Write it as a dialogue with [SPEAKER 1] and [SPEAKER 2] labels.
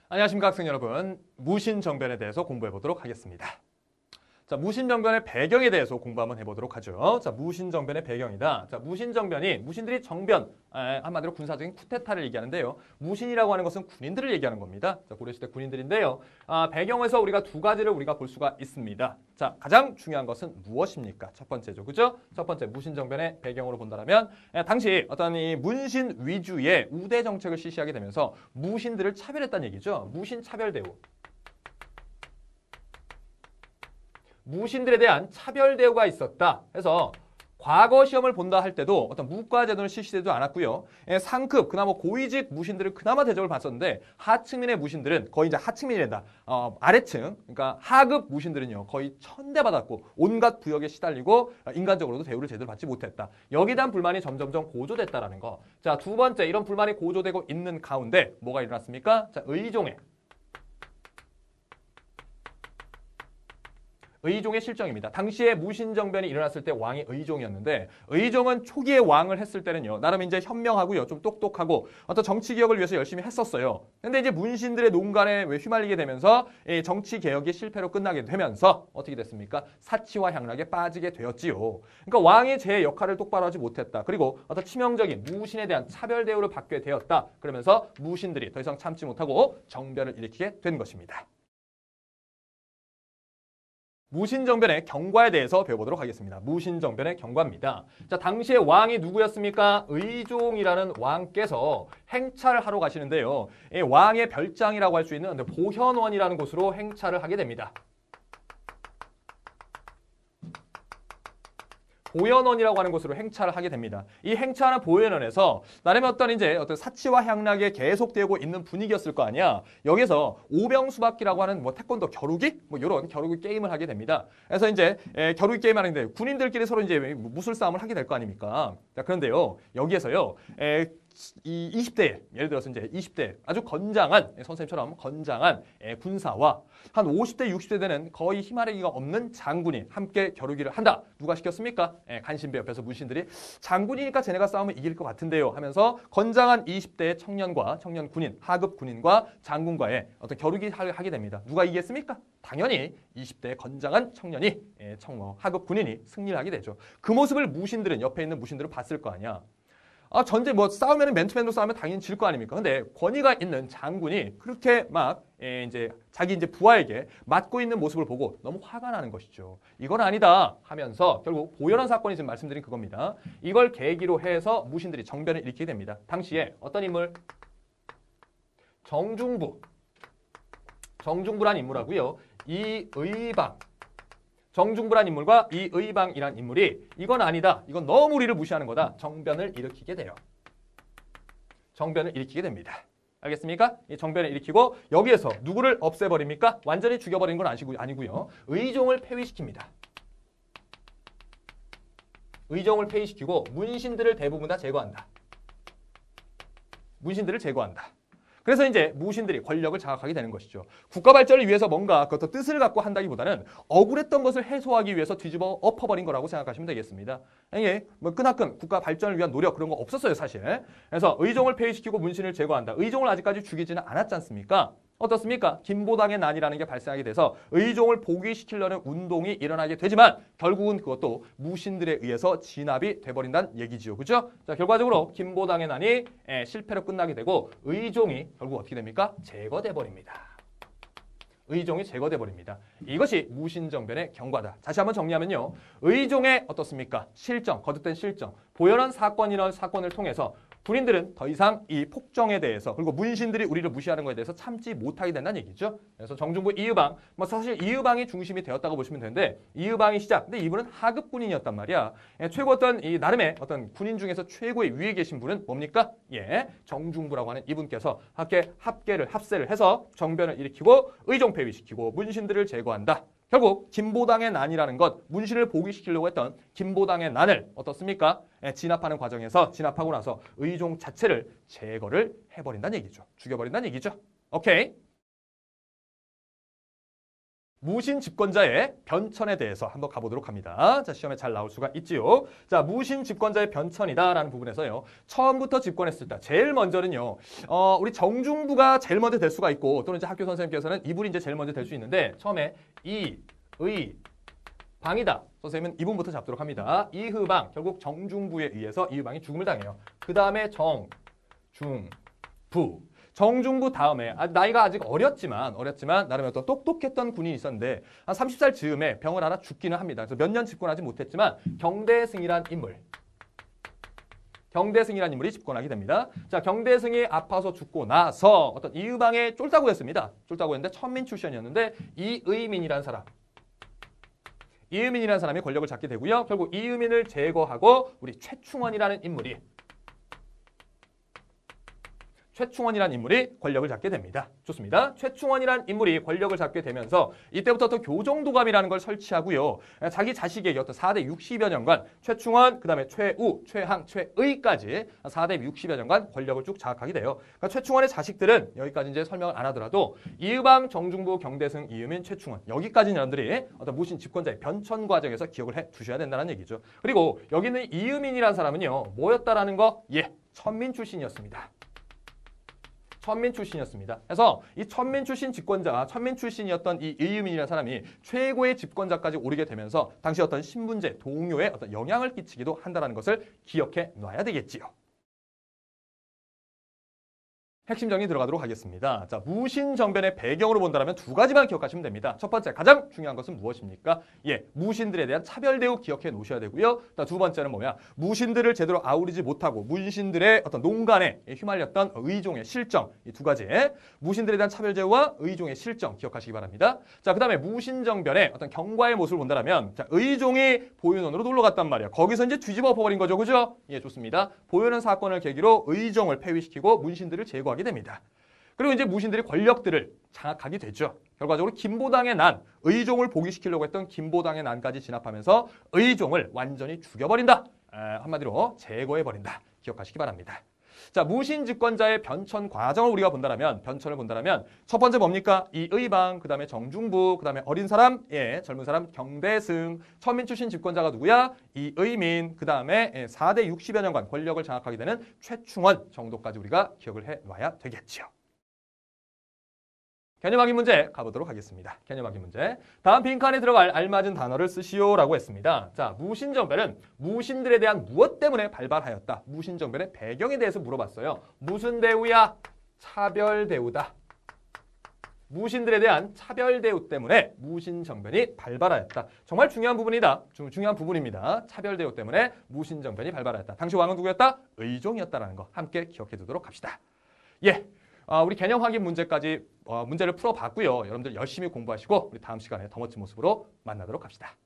[SPEAKER 1] 안녕하십니까 학생 여러분. 무신정변에 대해서 공부해 보도록 하겠습니다. 자, 무신정변의 배경에 대해서 공부 한번 해보도록 하죠. 자, 무신정변의 배경이다. 자, 무신정변이 무신들이 정변, 한마디로 군사적인 쿠데타를 얘기하는데요. 무신이라고 하는 것은 군인들을 얘기하는 겁니다. 자, 고려시대 군인들인데요. 배경에서 우리가 두 가지를 우리가 볼 수가 있습니다. 자, 가장 중요한 것은 무엇입니까? 첫 번째죠, 그죠? 첫 번째 무신정변의 배경으로 본다면 당시 어떤 이 문신 위주의 우대 정책을 실시하게 되면서 무신들을 차별했다는 얘기죠. 무신 차별 대우. 무신들에 대한 차별 대우가 있었다. 해서 과거 시험을 본다 할 때도 어떤 무과 제도는 실시되지도 않았고요. 상급, 그나마 고위직 무신들은 그나마 대접을 받았는데 하층민의 무신들은 거의 이제 하층민이 된다. 아래층, 그러니까 하급 무신들은요 거의 천대받았고 온갖 부역에 시달리고 인간적으로도 대우를 제대로 받지 못했다. 여기에 대한 불만이 점점점 고조됐다라는 거. 자, 두 번째 이런 불만이 고조되고 있는 가운데 뭐가 일어났습니까? 자, 의종의 실정입니다. 당시에 무신정변이 일어났을 때 왕이 의종이었는데 의종은 초기에 왕을 했을 때는요. 나름 이제 현명하고요. 좀 똑똑하고 어떤 정치 개혁을 위해서 열심히 했었어요. 근데 이제 문신들의 농간에 휘말리게 되면서 정치 개혁이 실패로 끝나게 되면서 어떻게 됐습니까? 사치와 향락에 빠지게 되었지요. 그러니까 왕이 제 역할을 똑바로 하지 못했다. 그리고 어떤 치명적인 무신에 대한 차별 대우를 받게 되었다. 그러면서 무신들이 더 이상 참지 못하고 정변을 일으키게 된 것입니다. 무신정변의 경과에 대해서 배워보도록 하겠습니다. 무신정변의 경과입니다. 자, 당시에 왕이 누구였습니까? 의종이라는 왕께서 행차를 하러 가시는데요. 이 왕의 별장이라고 할 수 있는 보현원이라는 곳으로 행차를 하게 됩니다. 보현원이라고 하는 곳으로 행차를 하게 됩니다. 이 행차하는 보현원에서 나름의 어떤 사치와 향락에 계속되고 있는 분위기였을 거 아니야. 여기서 오병수박기라고 하는 태권도 겨루기 이런 겨루기 게임을 하게 됩니다. 그래서 이제 겨루기 게임 하는데 군인들끼리 서로 이제 무술 싸움을 하게 될 거 아닙니까? 자, 그런데요 여기에서요. 이 20대, 예를 들어서 이제 20대 아주 건장한 선생님처럼 건장한 군사와 한 50대, 60대 되는 거의 힘아래기가 없는 장군이 함께 겨루기를 한다. 누가 시켰습니까? 간신배 옆에서 문신들이 장군이니까 쟤네가 싸우면 이길 것 같은데요 하면서 건장한 20대의 청년과 청년 군인, 하급 군인과 장군과의 어떤 겨루기를 하게 됩니다. 누가 이기겠습니까? 당연히 20대의 건장한 청년이 하급 군인이 승리를 하게 되죠. 그 모습을 무신들은 옆에 있는 무신들은 봤을 거 아니야. 전제 싸우면 맨투맨으로 싸우면 당연히 질 거 아닙니까? 근데 권위가 있는 장군이 그렇게 막 이제 자기 이제 부하에게 맞고 있는 모습을 보고 너무 화가 나는 것이죠. 이건 아니다 하면서 결국 보현원 사건이 지금 말씀드린 그겁니다. 이걸 계기로 해서 무신들이 정변을 일으키게 됩니다. 당시에 어떤 인물? 정중부란 인물하고요. 이의방. 정중부란 인물과 이의방이란 인물이 이건 아니다. 이건 너무 우리를 무시하는 거다. 정변을 일으키게 돼요. 정변을 일으키게 됩니다. 알겠습니까? 이 정변을 일으키고 여기에서 누구를 없애버립니까? 완전히 죽여버리는 건 아니고요. 의종을 폐위시킵니다. 의종을 폐위시키고 문신들을 대부분 다 제거한다. 문신들을 제거한다. 그래서 이제 무신들이 권력을 장악하게 되는 것이죠. 국가 발전을 위해서 뭔가 그 뜻을 갖고 한다기보다는 억울했던 것을 해소하기 위해서 뒤집어 엎어버린 거라고 생각하시면 되겠습니다. 이게 끄나큰 국가 발전을 위한 노력 그런 거 없었어요, 사실. 그래서 의종을 폐위시키고 문신을 제거한다. 의종을 아직까지 죽이지는 않았지 않습니까? 어떻습니까? 김보당의 난이라는 게 발생하게 돼서 의종을 복위시키려는 운동이 일어나게 되지만 결국은 그것도 무신들에 의해서 진압이 돼버린다는 얘기지요. 그죠? 자, 결과적으로 김보당의 난이 실패로 끝나게 되고 의종이 결국 어떻게 됩니까? 제거돼 버립니다. 의종이 제거돼 버립니다. 이것이 무신정변의 경과다. 다시 한번 정리하면요. 의종의 어떻습니까? 실정, 거듭된 실정. 보현원 사건이라는 사건을 통해서 군인들은 더 이상 이 폭정에 대해서 그리고 문신들이 우리를 무시하는 것에 대해서 참지 못하게 된다는 얘기죠. 그래서 정중부 이의방, 사실 이의방이 중심이 되었다고 보시면 되는데 이의방이 시작. 근데 이분은 하급 군인이었단 말이야. 최고 어떤 이 나름의 어떤 군인 중에서 최고의 위에 계신 분은 뭡니까? 정중부라고 하는 이분께서 합세를 해서 정변을 일으키고 의종 폐위시키고 문신들을 제거한다. 결국 김보당의 난이라는 것, 문신을 복위시키려고 했던 김보당의 난을 어떻습니까? 진압하는 과정에서 진압하고 나서 의종 자체를 제거를 해버린다는 얘기죠. 죽여버린다는 얘기죠. 오케이. 무신 집권자의 변천에 대해서 한번 가보도록 합니다. 자, 시험에 잘 나올 수가 있지요. 자, 무신 집권자의 변천이다라는 부분에서요. 처음부터 집권했을 때 제일 먼저는요. 우리 정중부가 제일 먼저 될 수가 있고 또는 이제 학교 선생님께서는 이분이 이제 제일 먼저 될 수 있는데 처음에 이, 의, 방이다. 선생님은 이분부터 잡도록 합니다. 이흐방 결국 정중부에 의해서 이흐방이 죽음을 당해요. 그 다음에 정, 중, 부. 정중부 다음에 나이가 아직 어렸지만 나름 어떤 똑똑했던 군인이 있었는데 한 30살 즈음에 병을 앓아 죽기는 합니다. 그래서 몇 년 집권하지 못했지만 경대승이란 인물이 집권하게 됩니다. 자, 경대승이 아파서 죽고 나서 어떤 이의방에 쫄다구 했습니다. 쫄다구 했는데 천민 출신이었는데 이의민이라는 사람이 권력을 잡게 되고요. 결국 이의민을 제거하고 우리 최충원이라는 인물이 권력을 잡게 됩니다. 좋습니다. 최충원이라는 인물이 권력을 잡게 되면서 이때부터 또 교정도감이라는 걸 설치하고요. 자기 자식에게 어떤 4대 60여 년간 최충원, 그 다음에 최우, 최항, 최의까지 4대 60여 년간 권력을 쭉 장악하게 돼요. 그러니까 최충원의 자식들은 여기까지 이제 설명을 안 하더라도 이의방, 정중부, 경대승, 이의민, 최충원 여기까지는 여러분들이 어떤 무신 집권자의 변천 과정에서 기억을 해 두셔야 된다는 얘기죠. 그리고 여기 있는 이의민이라는 사람은요. 뭐였다라는 거? 천민 출신이었습니다. 그래서 이 천민 출신이었던 이 이의민이라는 사람이 최고의 집권자까지 오르게 되면서 당시 어떤 신분제, 동요에 어떤 영향을 끼치기도 한다는 것을 기억해 놔야 되겠지요. 핵심 정리 들어가도록 하겠습니다. 자, 무신정변의 배경으로 본다면 두 가지만 기억하시면 됩니다. 첫 번째, 가장 중요한 것은 무엇입니까? 무신들에 대한 차별 대우 기억해 놓으셔야 되고요. 두 번째는 무신들을 제대로 아우르지 못하고 무신들의 어떤 농간에 휘말렸던 의종의 실정, 이 두 가지. 무신들에 대한 차별 대우와 의종의 실정 기억하시기 바랍니다. 자, 그다음에 무신정변의 어떤 경과의 모습을 본다면 자, 의종이 보윤원으로 놀러 갔단 말이에요. 거기서 이제 뒤집어 엎어버린 거죠. 그죠? 좋습니다. 보윤원 사건을 계기로 의종을 폐위시키고 문신들을 제거하게 됩니다. 그리고 이제 무신들이 권력들을 장악하게 되죠. 결과적으로 김보당의 난, 의종을 복위시키려고 했던 김보당의 난까지 진압하면서 의종을 완전히 죽여버린다. 한마디로 제거해버린다. 기억하시기 바랍니다. 자, 무신 집권자의 변천 과정을 우리가 본다면 첫 번째 뭡니까? 이의방, 그 다음에 정중부, 그 다음에 어린 사람, 젊은 사람 경대승, 천민 출신 집권자가 누구야? 이의민, 그 다음에 4대 60여 년간 권력을 장악하게 되는 최충원 정도까지 우리가 기억을 해놔야 되겠지요. 개념 확인 문제 가보도록 하겠습니다. 개념 확인 문제. 다음 빈칸에 들어갈 알맞은 단어를 쓰시오라고 했습니다. 자, 무신정변은 무신들에 대한 무엇 때문에 발발하였다. 무신정변의 배경에 대해서 물어봤어요. 무슨 대우야? 차별 대우다. 무신들에 대한 차별 대우 때문에 무신정변이 발발하였다. 정말 중요한 부분이다. 중요한 부분입니다. 차별 대우 때문에 무신정변이 발발하였다. 당시 왕은 누구였다? 의종이었다는 거 함께 기억해 두도록 합시다. 우리 개념 확인 문제까지 문제를 풀어봤고요. 여러분들 열심히 공부하시고 우리 다음 시간에 더 멋진 모습으로 만나도록 합시다.